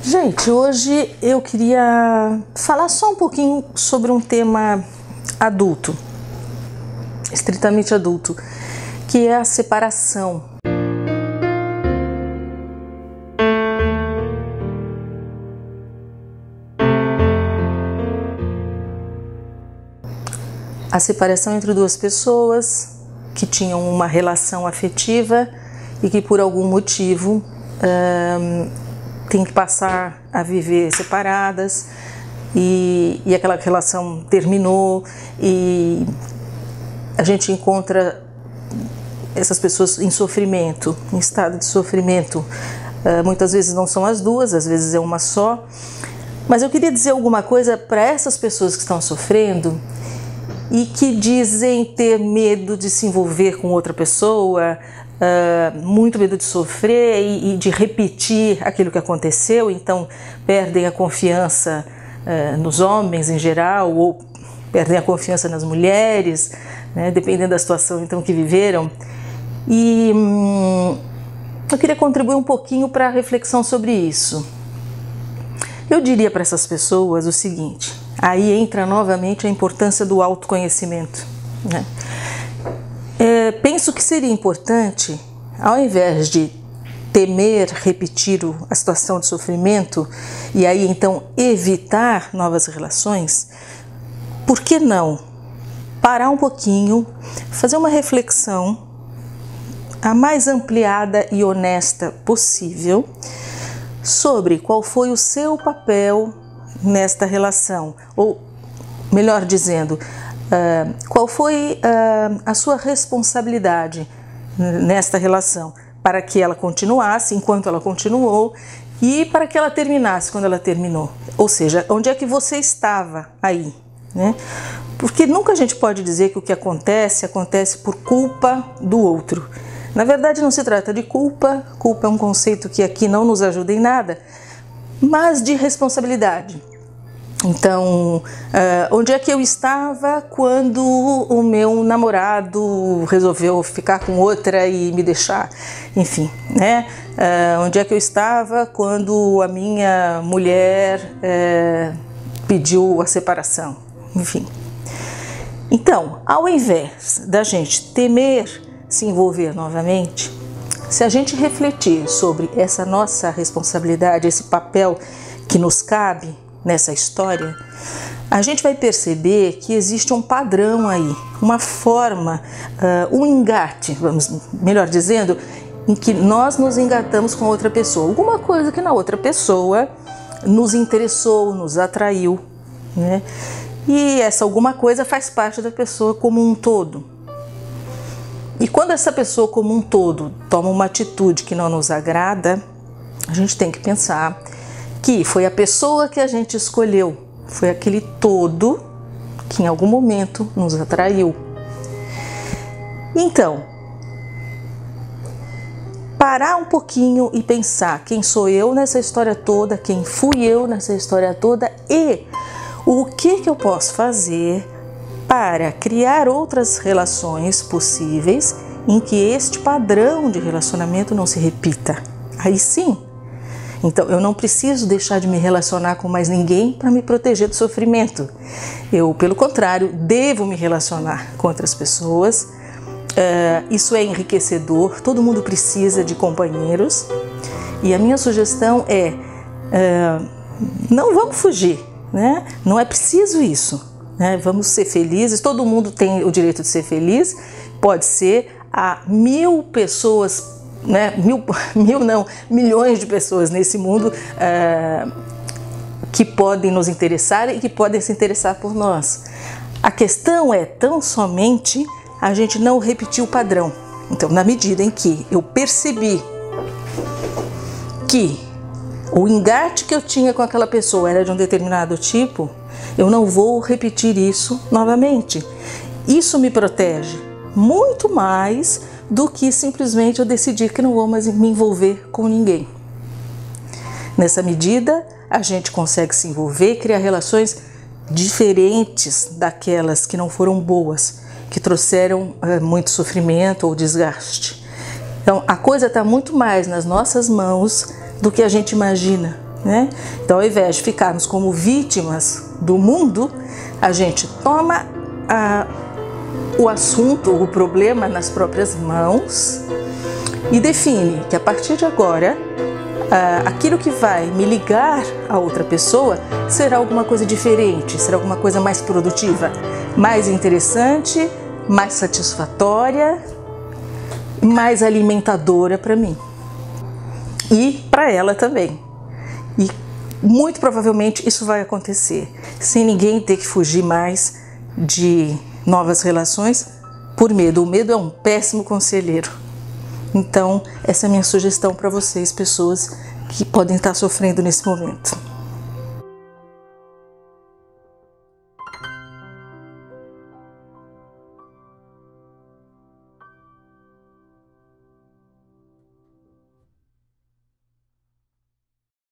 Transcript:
Gente, hoje eu queria falar só um pouquinho sobre um tema adulto, estritamente adulto, que é a separação. A separação entre duas pessoas que tinham uma relação afetiva e que por algum motivo têm que passar a viver separadas e aquela relação terminou e a gente encontra essas pessoas em sofrimento, em estado de sofrimento. Muitas vezes não são as duas, às vezes é uma só. Mas eu queria dizer alguma coisa para essas pessoas que estão sofrendo e que dizem ter medo de se envolver com outra pessoa, muito medo de sofrer e de repetir aquilo que aconteceu, então perdem a confiança nos homens em geral, ou perdem a confiança nas mulheres, né, dependendo da situação então que viveram. E eu queria contribuir um pouquinho para a reflexão sobre isso. Eu diria para essas pessoas o seguinte: aí entra novamente a importância do autoconhecimento, né? Penso que seria importante, ao invés de temer repetir a situação de sofrimento e aí então evitar novas relações, por que não parar um pouquinho, fazer uma reflexão a mais ampliada e honesta possível sobre qual foi o seu papel nesta relação, ou melhor dizendo, qual foi a sua responsabilidade nesta relação para que ela continuasse enquanto ela continuou e para que ela terminasse quando ela terminou. Ou seja, onde é que você estava aí, né? Porque nunca a gente pode dizer que o que acontece por culpa do outro. Na verdade, não se trata de culpa. Culpa é um conceito que aqui não nos ajuda em nada, mas de responsabilidade. Então, onde é que eu estava quando o meu namorado resolveu ficar com outra e me deixar? Enfim, né? Onde é que eu estava quando a minha mulher pediu a separação? Enfim. Então, ao invés da gente temer se envolver novamente, se a gente refletir sobre essa nossa responsabilidade, esse papel que nos cabe nessa história, a gente vai perceber que existe um padrão aí, uma forma, um engate, melhor dizendo, em que nós nos engatamos com outra pessoa, alguma coisa que na outra pessoa nos interessou, nos atraiu, né? E essa alguma coisa faz parte da pessoa como um todo. E quando essa pessoa como um todo toma uma atitude que não nos agrada, a gente tem que pensar que foi a pessoa que a gente escolheu, foi aquele todo que em algum momento nos atraiu. Então, parar um pouquinho e pensar quem sou eu nessa história toda, quem fui eu nessa história toda e o que eu posso fazer para criar outras relações possíveis em que este padrão de relacionamento não se repita. Aí sim, então eu não preciso deixar de me relacionar com mais ninguém para me proteger do sofrimento. Eu, pelo contrário, devo me relacionar com outras pessoas. Isso é enriquecedor, todo mundo precisa de companheiros. E a minha sugestão é, não vamos fugir, né? Não é preciso isso. Vamos ser felizes, todo mundo tem o direito de ser feliz, pode ser a 1000 pessoas, né? Milhões de pessoas nesse mundo que podem nos interessar e que podem se interessar por nós. A questão é tão somente a gente não repetir o padrão. Então, na medida em que eu percebi que o engate que eu tinha com aquela pessoa era de um determinado tipo, eu não vou repetir isso novamente. Isso me protege muito mais do que simplesmente eu decidir que não vou mais me envolver com ninguém. Nessa medida, a gente consegue se envolver e criar relações diferentes daquelas que não foram boas, que trouxeram muito sofrimento ou desgaste. Então, a coisa está muito mais nas nossas mãos do que a gente imagina, né? Então, ao invés de ficarmos como vítimas do mundo, a gente toma o assunto, o problema nas próprias mãos e define que a partir de agora, aquilo que vai me ligar a outra pessoa será alguma coisa diferente, será alguma coisa mais produtiva, mais interessante, mais satisfatória, mais alimentadora para mim e para ela também. E muito provavelmente isso vai acontecer sem ninguém ter que fugir mais de novas relações por medo. O medo é um péssimo conselheiro. Então, essa é a minha sugestão para vocês, pessoas que podem estar sofrendo nesse momento.